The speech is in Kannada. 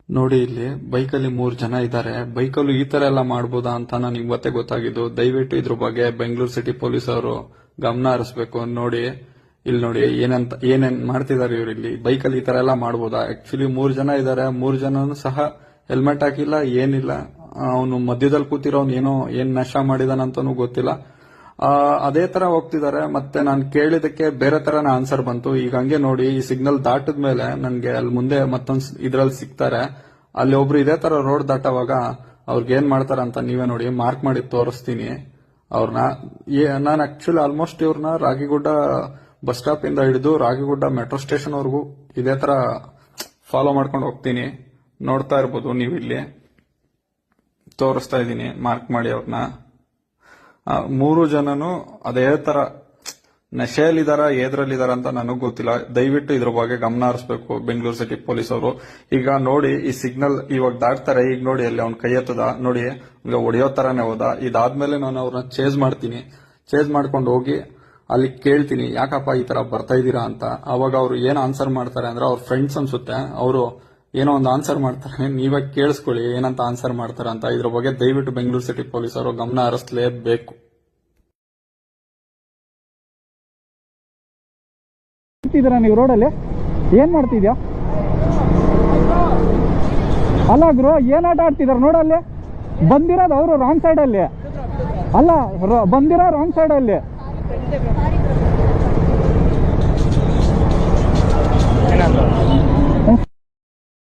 ನೋಡಿ ಇಲ್ಲಿ ಬೈಕಲ್ಲಿ 3 ಜನ ಇದ್ದಾರೆ. ಬೈಕಲ್ಲೂ ಈ ತರ ಎಲ್ಲ ಮಾಡ್ಬೋದಾ ಅಂತ ನಾನು ಇವತ್ತೇ ಗೊತ್ತಾಗಿದ್ದು. ದಯವಿಟ್ಟು ಇದ್ರ ಬಗ್ಗೆ ಬೆಂಗಳೂರು ಸಿಟಿ ಪೊಲೀಸ್ ಅವರು ಗಮನ ಹರಿಸಬೇಕು. ನೋಡಿ ಇಲ್ಲಿ ನೋಡಿ ಏನೇನ್ ಮಾಡ್ತಿದ್ದಾರೆ ಇವ್ರು. ಇಲ್ಲಿ ಬೈಕಲ್ಲಿ ಈ ತರ ಎಲ್ಲ ಮಾಡ್ಬೋದಾ? ಆಕ್ಚುಲಿ 3 ಜನ ಇದ್ದಾರೆ. 3 ಜನನು ಸಹ ಹೆಲ್ಮೆಟ್ ಹಾಕಿಲ್ಲ, ಏನಿಲ್ಲ. ಅವನು ಮಧ್ಯದಲ್ಲಿ ಕೂತಿರೋನು ಏನ್ ನಶ ಮಾಡಿದಾನಂತಾನು ಗೊತ್ತಿಲ್ಲ. ಅದೇ ತರ ಹೋಗ್ತಿದ್ದಾರೆ. ಮತ್ತೆ ನಾನು ಕೇಳಿದಕ್ಕೆ ಬೇರೆ ತರನ ಆನ್ಸರ್ ಬಂತು. ಈಗ ಹಂಗೆ ನೋಡಿ ಈ ಸಿಗ್ನಲ್ ದಾಟದ್ಮೇಲೆ ನನ್ಗೆ ಅಲ್ಲಿ ಮುಂದೆ ಮತ್ತೊಂದ್ ಇದ್ರಲ್ಲಿ ಸಿಗ್ತಾರೆ. ಅಲ್ಲಿ ಒಬ್ರು ಇದೇ ತರ ರೋಡ್ ದಾಟವಾಗ ಅವ್ರಿಗೆ ಏನ್ ಮಾಡ್ತಾರ ಅಂತ ನೀವೇ ನೋಡಿ. ಮಾರ್ಕ್ ಮಾಡಿ ತೋರಿಸ್ತೀನಿ ಅವ್ರನ್ನ. ನಾನು ಆಕ್ಚುಲಿ ಆಲ್ಮೋಸ್ಟ್ ಇವ್ರನ್ನ ರಾಗಿಗುಡ್ಡ ಬಸ್ ಸ್ಟಾಪ್ ಇಂದ ಹಿಡಿದು ರಾಗಿಗುಡ್ಡ ಮೆಟ್ರೋ ಸ್ಟೇಷನ್ ವರೆಗೂ ಇದೇ ತರ ಫಾಲೋ ಮಾಡ್ಕೊಂಡು ಹೋಗ್ತೀನಿ. ನೋಡ್ತಾ ಇರ್ಬೋದು ನೀವು, ಇಲ್ಲಿ ತೋರಿಸ್ತಾ ಇದ್ದೀನಿ ಮಾರ್ಕ್ ಮಾಡಿ ಅವ್ರನ್ನ. 3 ಜನನು ಅದೇ ತರ ನಶೆಯಲ್ಲಿದಾರ ಎದ್ರಲ್ಲಿದಾರ ಅಂತ ನನಗ್ ಗೊತ್ತಿಲ್ಲ. ದಯವಿಟ್ಟು ಇದ್ರ ಬಗ್ಗೆ ಗಮನ ಹರಿಸಬೇಕು ಬೆಂಗಳೂರು ಸಿಟಿ ಪೊಲೀಸ್ ಅವರು. ಈಗ ನೋಡಿ ಈ ಸಿಗ್ನಲ್ ಇವಾಗ ದಾಟ್ತಾರೆ. ಈಗ ನೋಡಿ ಅಲ್ಲಿ ಅವ್ನ ಕೈ ಎತ್ತದ ನೋಡಿ, ಈಗ ಹೊಡೆಯೋ ತರಾನೇ ಹೋದ. ಇದಾದ್ಮೇಲೆ ನಾನು ಅವ್ರನ್ನ ಚೇಸ್ ಮಾಡ್ತೀನಿ. ಚೇಸ್ ಮಾಡ್ಕೊಂಡು ಹೋಗಿ ಅಲ್ಲಿ ಕೇಳ್ತೀನಿ, ಯಾಕಪ್ಪ ಈ ತರ ಬರ್ತಾ ಇದೀರಾ ಅಂತ. ಅವಾಗ ಅವ್ರು ಏನ್ ಆನ್ಸರ್ ಮಾಡ್ತಾರೆ ಅಂದ್ರೆ, ಅವ್ರ ಫ್ರೆಂಡ್ಸ್ ಅನ್ಸುತ್ತೆ, ಅವರು ಏನೋ ಒಂದು ಆನ್ಸರ್ ಮಾಡ್ತಾರೆ. ನೀವೇ ಕೇಳಿಸ್ಕೊಳ್ಳಿ ಏನಂತ ಆನ್ಸರ್ ಮಾಡ್ತಾರೆ ಅಂತ. ಇದ್ರ ಬಗ್ಗೆ ದಯವಿಟ್ಟು ಬೆಂಗಳೂರು ಸಿಟಿ ಪೊಲೀಸ್ ಅವರು ಗಮನ ಹರಿಸಲೇಬೇಕು. ನೀವು ರೋಡಲ್ಲಿ ಏನ್ ಮಾಡ್ತಿದ್ಯಾ? ಅಲ್ಲ ಗುರು, ಏನ್ ಆಟ ಆಡ್ತಿದಾರ ನೋಡಲ್ಲಿ. ಬಂದಿರೋದು ಅವರು ರಾಂಗ್ ಸೈಡ್ ಅಲ್ಲಿ ಅಲ್ಲ, ಬಂದಿರೋ ರಾಂಗ್ ಸೈಡ್ ಅಲ್ಲಿ.